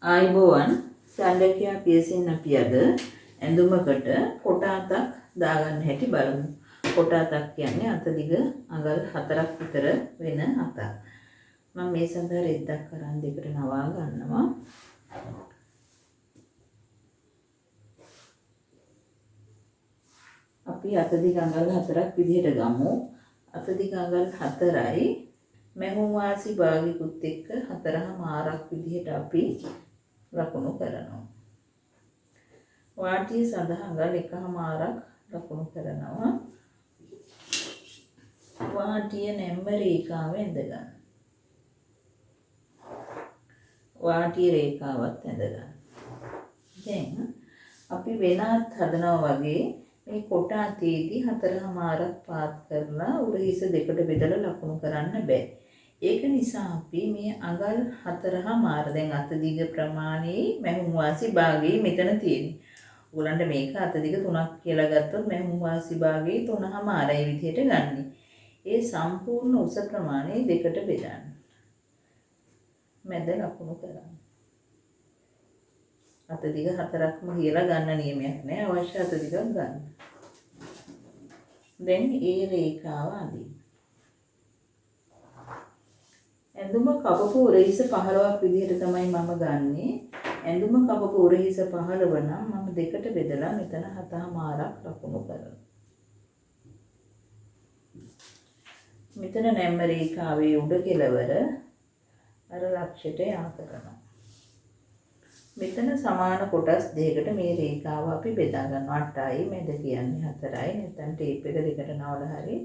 ආයිබෝවන් සැලකියා පියසින් අපි අද ඇඳුමකට කොට අතක් දාගන්න හැටි බලමු. කොට අතක් කියන්නේ අත දිග අඟල් 4ක් විතර වෙන අතක්. මම මේ සඳහා රෙද්දක් කරන් දෙකට නවා ගන්නවා. අපි අත දිග අඟල් 4ක් විදිහට ගමු. අත දිග අඟල් 4යි මැහුම් වාසි භාගිකුත් එක්ක 4මාරක් විදිහට අපි ලකුණු කරනවා. වාටිය සඳහා අඟල් 1මාරක් ලකුණු කරනවා. වාටිය නැම්ම රේඛාව ඇඳ ගන්න. වාටිය රේඛාවත් ඇඳ ගන්න. දැන් අපි වෙනත් හදනවා වගේ මේ කොට අතේදී 4මාරක් පාත් කරලා උරහිස දෙකට බෙදලා ලකුණු කරන්න බෑ. ඒක නිසා අපි මේ අඟල් 4මාර දැන් අත දිග ප්‍රමාණයේ මැහුම් වාසි භාගයේ මෙතන තියෙන්නේ. ඔයගලන්ට මේක අත දිග 3ක් කියලා ගත්තොත් මැහුම් වාසි භාගයේ 3මාරයි විදිහට ගන්න. ඒ සම්පූර්ණ උස ප්‍රමාණය දෙකට බෙදන්න. මැද ලකුණු කරන්න. අත දිග 4ක්ම කියලා ගන්න නියමයක් නෑ. අවශ්‍ය අත දිගක් ගන්න. දැන් ඒ රේඛාව අඳින්න. ඇඳුම කපපු උරහිස 15ක් විදිහට තමයි මම ගන්නෙ. ඇඳුම කපපු උරහිස 15 නම් මම දෙකට බෙදලා මෙතන 7මාරක් ලකුණු කරනවා. මෙතන නැම්ම රේඛාවේ උඩ කෙළවර අර ලක්ෂයට යා කරනවා. මෙතන සමාන කොටස් දෙකකට මේ රේඛාව අපි බෙදා ගන්නවා. 8යි මැද කියන්නේ 4යි. නැත්නම් ටේප් එක දෙකට නවලා හරි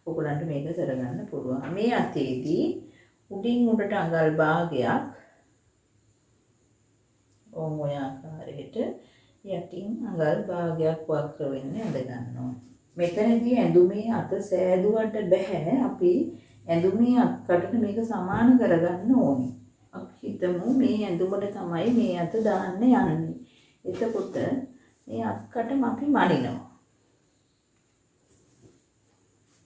ඔයගලන්ට මේක කරගන්න පුළුවන්. මේ අතේදී උඩින් උඩට අඟල් භාගයක් ඔය ආකාරයට යටින් අඟල් භාගයක් වක්‍ර වෙන්නේ ඇඳ ගන්නවා. මෙතනදී ඇඳුමේ අත සෑදුවට බෑ. අපි ඇඳුමේ අත්කටට මේක සමාන කරගන්න ඕනේ. අපි හිතමු මේ ඇඳුමට තමයි මේ අත දාන්න යන්නේ. එතකොට මේ අත්කටම අපි මනිනවා.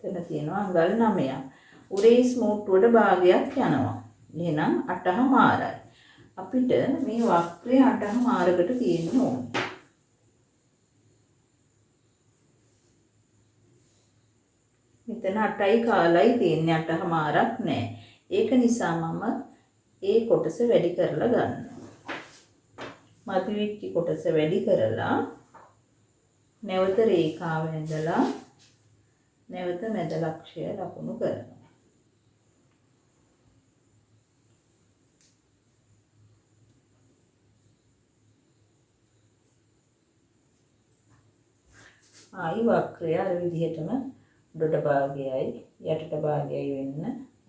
එතන තියෙනවා අඟල් 9ක්. උරේ ස්මූට්ටුවට භාගයක් යනවා. එහෙනම් 8මාරයි. අපිට මේ වක්‍රය 8මාරකට තියෙන්න ඕනේ. මෙතන 8යි කාලයි තියෙන්නේ 8මාරක් නෑ. ඒක නිසා මම ඒ කොටස වැඩි කරලා ගන්නවා. මතුවෙච්ච කොටස වැඩි කරලා නැවත රේඛාව ඇඳලා නැවත මැද ලක්ෂය ලකුණු කරනවා. ආයි වක්‍රය අර විදිහටම උඩට භාගයයි යටට භාගයයි වෙන්න.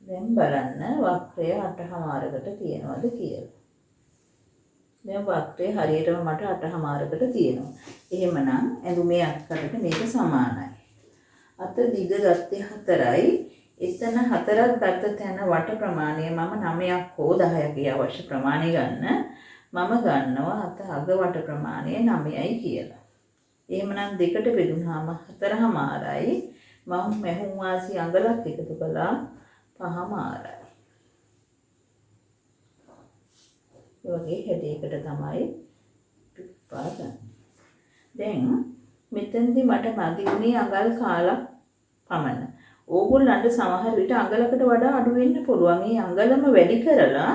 දැන් බලන්න වක්‍රය 8මාරකට තියනවද කියලා. දැන් වක්‍රය හරියටම මට 8මාරකට තියෙනවා. එහෙමනම් ඇඳුමේ අත්කටට මේක සමානයි. අත දිග ගත්තේ 4යි. එතන 4ක් ගත්ත තැන වට ප්‍රමාණය මම 9ක් හෝ 10ක අවශ්‍ය ප්‍රමාණය ගන්න. මම ගන්නවා අත අග වට ප්‍රමාණය 9යි කියලා. එහෙමනම් දෙකට බෙදුනහම 4මාරයි. මම මැහුම් වාසි අඟලක් එකතු කළා 5මාරයි. ඒ වගේ හැඩයකට තමයි පාගන්නේ. දැන් මෙතෙන්දී මට මදි වුණේ අඟල් කාලක් පමණ. ඕගොල්ලන්ට සමහර විට අඟලකට වඩා අඩු වෙන්න පුළුවන්. මේ අඟලම වැඩි කරලා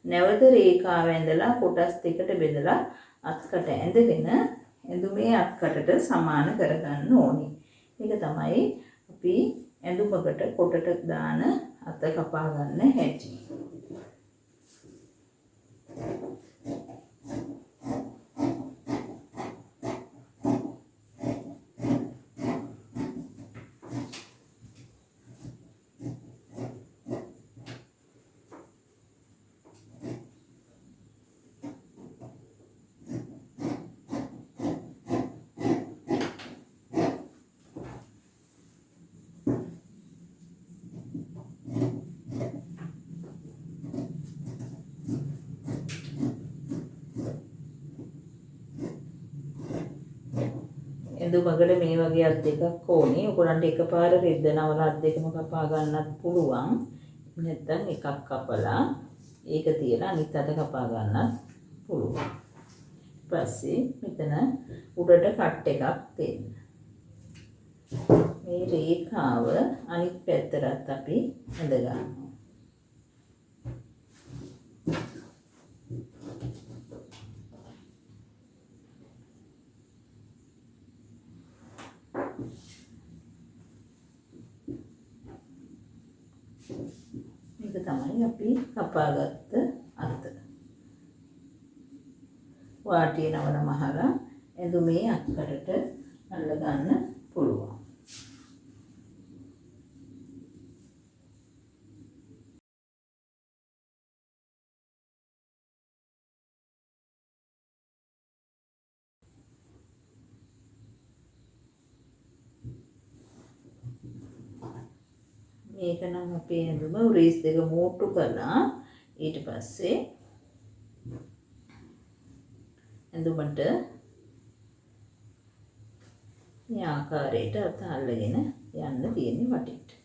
නැවත රේඛාව ඇඳලා කොටස් දෙකට බෙදලා අත්කට ඇඳගෙන ඇඳුමේ අත්කටට සමාන කරගන්න ඕනේ. ඒක තමයි අපි ඇඳුමකට කොටට දාන අත කපා ගන්න හැටි. ඇඳුමකට මේ වගේ අත් දෙකක් ඕනේ. ඔයගොල්ලන්ට එකපාර රෙද්ද නවලා අත් දෙකම කපා ගන්නත් පුළුවන්. නැත්නම් එකක් කපලා ඒක තියලා අනිත් අත කපා ගන්නත් පුළුවන්. ඊපස්සේ මෙතන උඩට කට් එකක් දෙන්න. මේ රේඛාව අනිත් පැත්තට අපි ඇඳ ගන්නවා. මේක තමයි අපි කපාගත්ත අත. වාටිය නවන මහලා ඇඳුමේ අත්කඩට අල්ල ගන්න පුළුවන්. මේක නම් අපේ ඇඳුම උරේස් දෙක මෝට්ටු කළා. ඊට පස්සේ ඇඳුමට මේ ආකාරයට අත අල්ලගෙන යන්න තියෙන්නේ වටේට.